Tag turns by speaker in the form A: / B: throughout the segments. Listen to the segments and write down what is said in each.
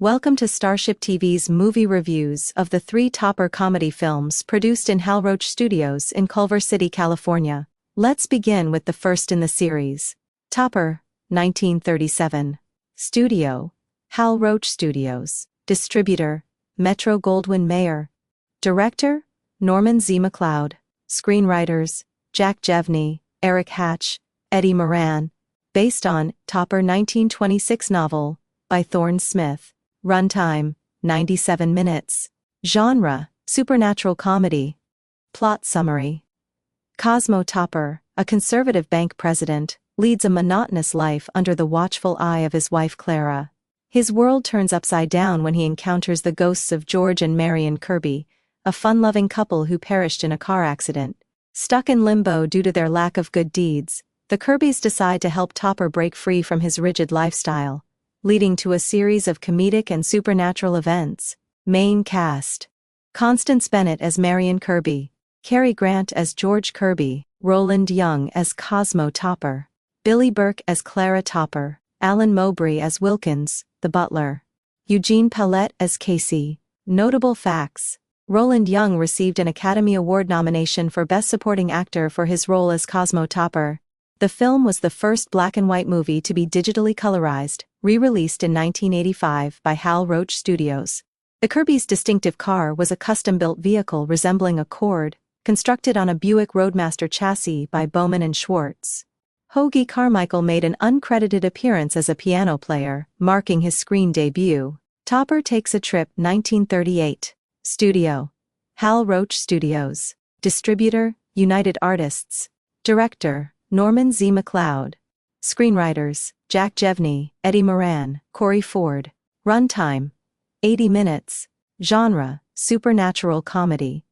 A: Welcome to Starship TV's movie reviews of the 3 Topper comedy films produced in Hal Roach Studios in Culver City, California. Let's begin with the first in the series. Topper, 1937. Studio, Hal Roach Studios. Distributor, Metro-Goldwyn-Mayer. Director, Norman Z. MacLeod. Screenwriters, Jack Jevney, Eric Hatch, Eddie Moran. Based on Topper 1926 novel by Thorne Smith. Runtime, 97 minutes. Genre, supernatural comedy. Plot summary. Cosmo Topper, a conservative bank president, leads a monotonous life under the watchful eye of his wife Clara. His world turns upside down when he encounters the ghosts of George and Marion Kirby, a fun-loving couple who perished in a car accident. Stuck in limbo due to their lack of good deeds, the Kirbys decide to help Topper break free from his rigid lifestyle, leading to a series of comedic and supernatural events. Main cast: Constance Bennett as Marion Kirby, Cary Grant as George Kirby, Roland Young as Cosmo Topper, Billy Burke as Clara Topper, Alan Mowbray as Wilkins, the butler, Eugene Pallette as Casey. Notable facts: Roland Young received an Academy Award nomination for Best Supporting Actor for his role as Cosmo Topper. The film was the first black-and-white movie to be digitally colorized, re-released in 1985 by Hal Roach Studios. The Kirbys' distinctive car was a custom-built vehicle resembling a Cord, constructed on a Buick Roadmaster chassis by Bowman and Schwartz. Hoagy Carmichael made an uncredited appearance as a piano player, marking his screen debut. Topper Takes a Trip 1938. Studio, Hal Roach Studios. Distributor, United Artists. Director, Norman Z. MacLeod. Screenwriters, Jack Jevney, Eddie Moran, Corey Ford. Runtime, 80 minutes. Genre, supernatural comedy.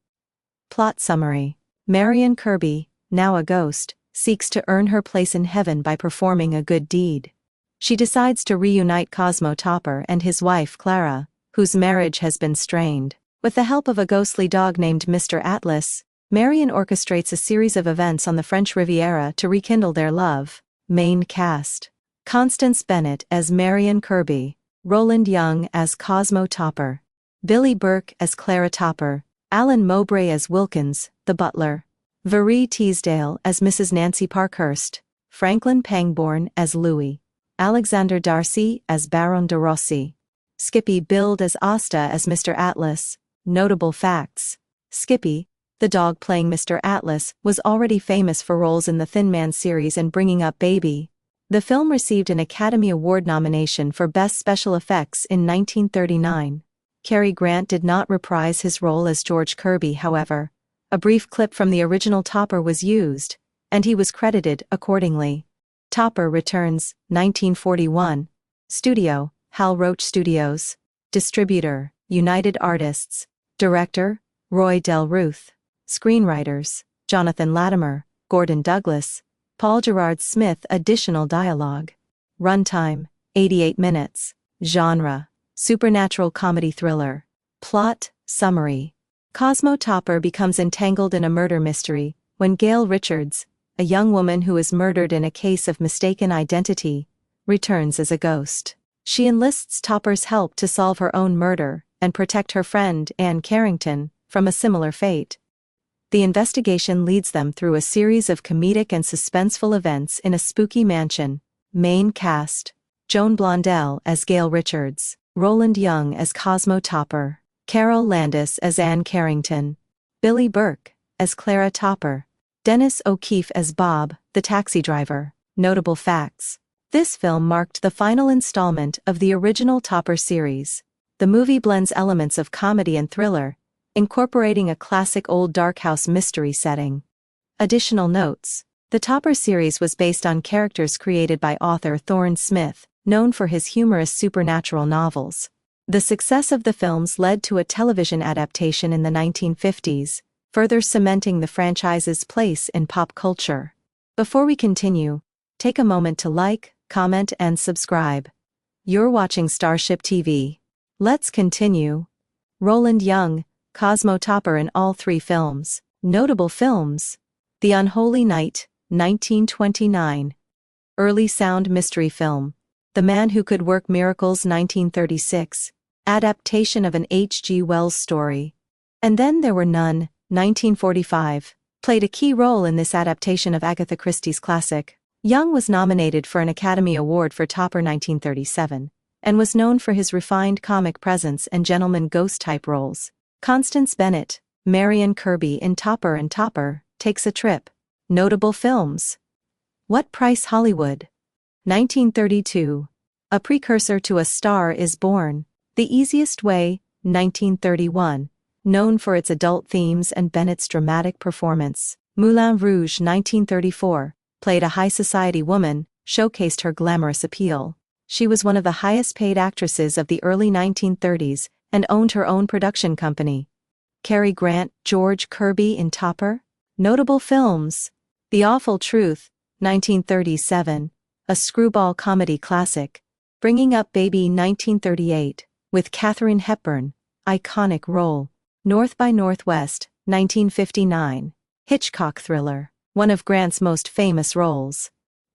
A: Plot summary. Marion Kirby, now a ghost, seeks to earn her place in heaven by performing a good deed. She decides to reunite Cosmo Topper and his wife Clara, whose marriage has been strained. With the help of a ghostly dog named Mr. Atlas, Marion orchestrates a series of events on the French Riviera to rekindle their love. Main cast: Constance Bennett as Marion Kirby, Roland Young as Cosmo Topper, Billy Burke as Clara Topper, Alan Mowbray as Wilkins, the butler, Vere Teasdale as Mrs. Nancy Parkhurst, Franklin Pangborn as Louis, Alexander Darcy as Baron de Rossi, Skippy Bild as Asta as Mr. Atlas. Notable facts: Skippy, the dog playing Mr. Atlas, was already famous for roles in the Thin Man series and Bringing Up Baby. The film received an Academy Award nomination for Best Special Effects in 1939. Cary Grant did not reprise his role as George Kirby, however. A brief clip from the original Topper was used, and he was credited accordingly. Topper Returns, 1941. Studio, Hal Roach Studios. Distributor, United Artists. Director, Roy Del Ruth. Screenwriters, Jonathan Latimer, Gordon Douglas, Paul Gerard Smith. Additional dialogue. Runtime, 88 minutes. Genre, supernatural comedy thriller. Plot summary. Cosmo Topper becomes entangled in a murder mystery when Gail Richards, a young woman who is murdered in a case of mistaken identity, returns as a ghost. She enlists Topper's help to solve her own murder and protect her friend, Anne Carrington, from a similar fate. The investigation leads them through a series of comedic and suspenseful events in a spooky mansion. Main cast: Joan Blondell as Gail Richards, Roland Young as Cosmo Topper, Carol Landis as Anne Carrington, Billy Burke as Clara Topper, Dennis O'Keefe as Bob, the taxi driver. Notable facts: this film marked the final installment of the original Topper series. The movie blends elements of comedy and thriller, incorporating a classic old dark house mystery setting. Additional notes: the Topper series was based on characters created by author Thorne Smith, known for his humorous supernatural novels. The success of the films led to a television adaptation in the 1950s, further cementing the franchise's place in pop culture. Before we continue, take a moment to like, comment, and subscribe. You're watching Starship TV. Let's continue. Roland Young, Cosmo Topper in all 3 films. Notable films: The Unholy Night, 1929. Early sound mystery film, The Man Who Could Work Miracles, 1936. adaptation of an H.G. Wells story. And Then There Were None, 1945, played a key role in this adaptation of Agatha Christie's classic. Young was nominated for an Academy Award for Topper 1937, and was known for his refined comic presence and gentleman ghost-type roles. Constance Bennett, Marion Kirby in Topper and Topper Takes a Trip. Notable films. What Price Hollywood? 1932. A precursor to A Star is Born. The Easiest Way, 1931. Known for its adult themes and Bennett's dramatic performance. Moulin Rouge 1934. Played a high society woman, showcased her glamorous appeal. She was one of the highest-paid actresses of the early 1930s and owned her own production company. Cary Grant, George Kirby in Topper. Notable films. The Awful Truth, 1937, a screwball comedy classic. Bringing Up Baby 1938, with Katharine Hepburn, iconic role. North by Northwest, 1959, Hitchcock thriller, one of Grant's most famous roles.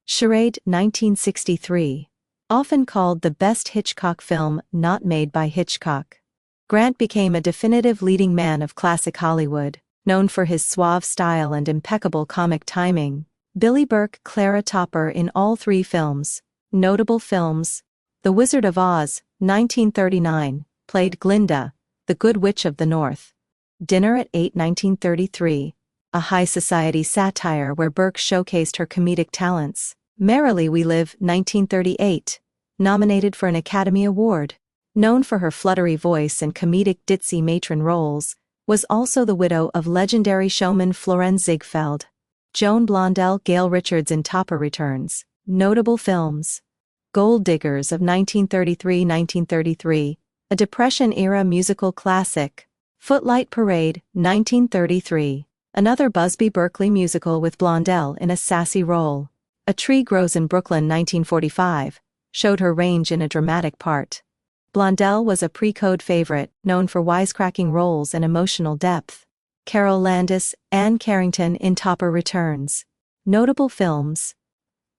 A: Charade 1963, often called the best Hitchcock film not made by Hitchcock. Grant became a definitive leading man of classic Hollywood, known for his suave style and impeccable comic timing. Billy Burke, Clara Topper in all three films. Notable films. The Wizard of Oz, 1939, played Glinda, the Good Witch of the North. Dinner at 8, 1933, a high society satire where Burke showcased her comedic talents. Merrily We Live, 1938, nominated for an Academy Award. Known for her fluttery voice and comedic ditzy matron roles, was also the widow of legendary showman Florenz Ziegfeld. Joan Blondell, Gail Richards in Topper Returns. Notable films. Gold Diggers of 1933, a Depression-era musical classic. Footlight Parade, 1933, another Busby Berkeley musical with Blondell in a sassy role. A Tree Grows in Brooklyn, 1945, showed her range in a dramatic part. Blondell was a pre-code favorite, known for wisecracking roles and emotional depth. Carol Landis, Anne Carrington in Topper Returns. Notable films.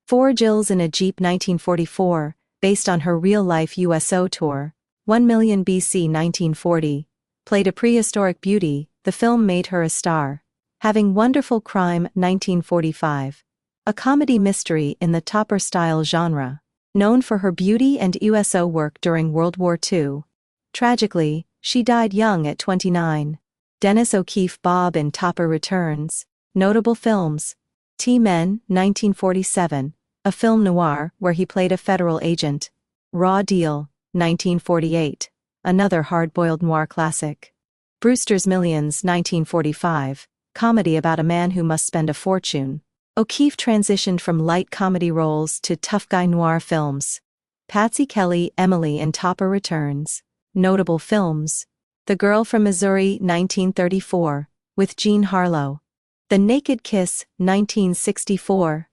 A: Four Jills in a Jeep, 1944, based on her real-life USO tour. 1 Million BC 1940. Played a prehistoric beauty, the film made her a star. Having Wonderful Crime 1945. A comedy mystery in the Topper-style genre. Known for her beauty and USO work during World War II. Tragically, she died young at 29. Dennis O'Keefe, Bob in Topper Returns. Notable films. T-Men 1947, a film noir where he played a federal agent. Raw Deal 1948, another hard-boiled noir classic. Brewster's Millions 1945, comedy about a man who must spend a fortune. O'Keefe transitioned from light comedy roles to tough guy noir films. Patsy Kelly, Emily in Topper Returns. Notable films. The Girl from Missouri 1934, with Jean Harlow. The Naked Kiss 1964,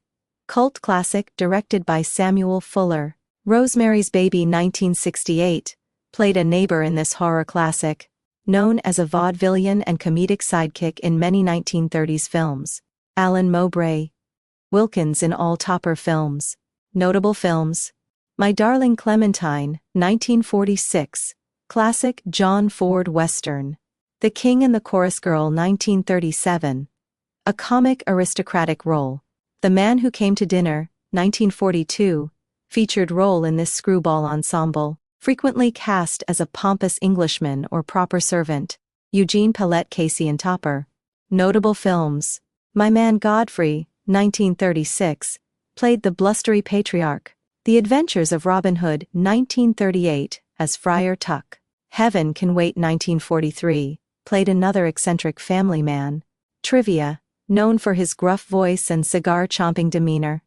A: cult classic directed by Samuel Fuller. Rosemary's Baby 1968, played a neighbor in this horror classic, known as a vaudevillian and comedic sidekick in many 1930s films. Alan Mowbray. Wilkins in all Topper films. Notable films. My Darling Clementine, 1946, classic John Ford Western. The King and the Chorus Girl 1937, a comic aristocratic role. The Man Who Came to Dinner, 1942, featured role in this screwball ensemble, frequently cast as a pompous Englishman or proper servant. Eugene Pellett, Casey and Topper. Notable films. My Man Godfrey, 1936, played the blustery patriarch. The Adventures of Robin Hood, 1938, as Friar Tuck. Heaven Can Wait, 1943, played another eccentric family man. Trivia, known for his gruff voice and cigar-chomping demeanor.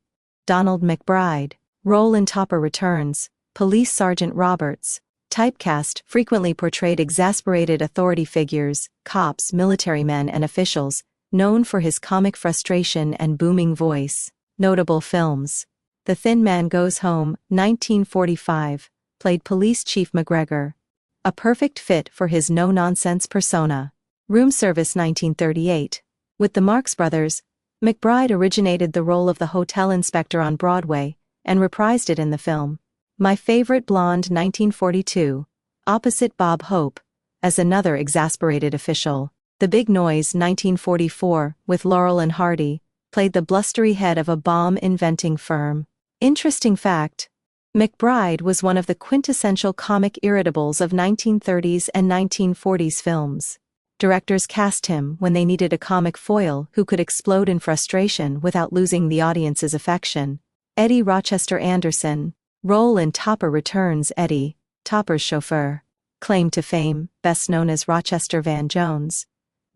A: Donald McBride, role in Topper Returns, Police Sergeant Roberts. Typecast, frequently portrayed exasperated authority figures, cops, military men and officials, known for his comic frustration and booming voice. Notable films. The Thin Man Goes Home, 1945, played Police Chief McGregor. A perfect fit for his no-nonsense persona. Room Service 1938. With the Marx Brothers, McBride originated the role of the hotel inspector on Broadway, and reprised it in the film. My Favorite Blonde 1942, opposite Bob Hope, as another exasperated official. The Big Noise 1944, with Laurel and Hardy, played the blustery head of a bomb-inventing firm. Interesting fact: McBride was one of the quintessential comic irritables of 1930s and 1940s films. Directors cast him when they needed a comic foil who could explode in frustration without losing the audience's affection. Eddie Rochester Anderson, role in Topper Returns. Eddie, Topper's chauffeur. Claim to fame, best known as Rochester Van Jones.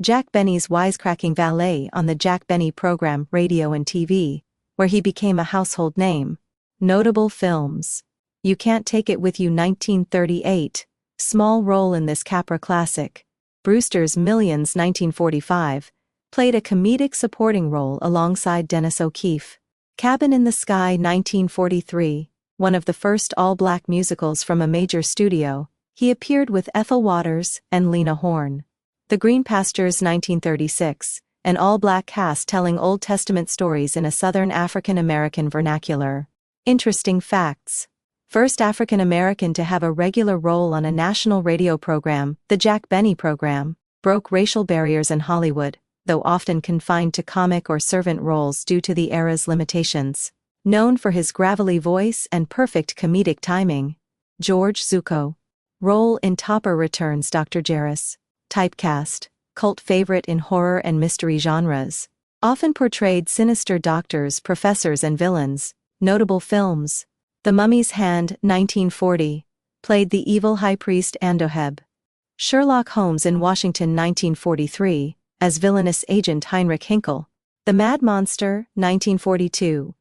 A: Jack Benny's wisecracking valet on the Jack Benny program Radio and TV, where he became a household name. Notable films: You Can't Take It With You 1938, small role in this Capra classic. Brewster's Millions 1945, played a comedic supporting role alongside Dennis O'Keefe. Cabin in the Sky 1943, one of the first all-black musicals from a major studio, he appeared with Ethel Waters and Lena Horne. The Green Pastures 1936, an all-black cast telling Old Testament stories in a Southern African American vernacular. Interesting facts: first African American to have a regular role on a national radio program, the Jack Benny program, broke racial barriers in Hollywood, though often confined to comic or servant roles due to the era's limitations. Known for his gravelly voice and perfect comedic timing, George Zucco. Role in Topper Returns. Dr. Jarris. Typecast, cult favorite in horror and mystery genres. Often portrayed sinister doctors, professors and villains. Notable films: The Mummy's Hand 1940, played the evil high priest Andoheb. Sherlock Holmes in Washington 1943, as villainous agent Heinrich Hinkle. The Mad Monster 1942,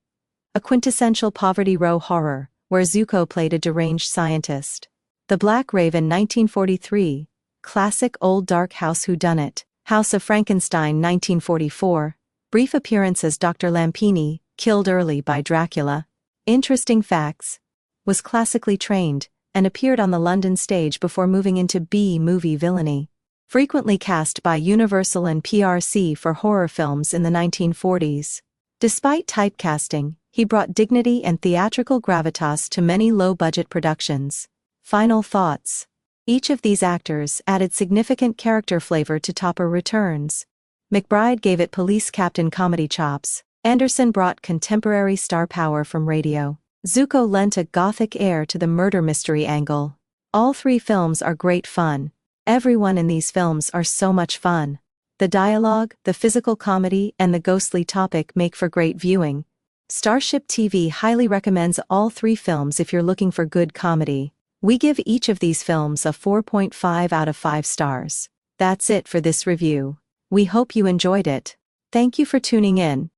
A: a quintessential Poverty Row horror, where Zucco played a deranged scientist. The Black Raven 1943, classic old dark house whodunit. House of Frankenstein 1944, brief appearance as Dr. Lampini, killed early by Dracula. Interesting facts: was classically trained, and appeared on the London stage before moving into B-movie villainy. Frequently cast by Universal and PRC for horror films in the 1940s. Despite typecasting, he brought dignity and theatrical gravitas to many low-budget productions. Final thoughts: each of these actors added significant character flavor to Topper Returns. McBride gave it police captain comedy chops. Anderson brought contemporary star power from radio. Zucco lent a gothic air to the murder mystery angle. All three films are great fun. Everyone in these films are so much fun. The dialogue, the physical comedy, and the ghostly topic make for great viewing. Starship TV highly recommends all three films if you're looking for good comedy. We give each of these films a 4.5 out of 5 stars. That's it for this review. We hope you enjoyed it. Thank you for tuning in.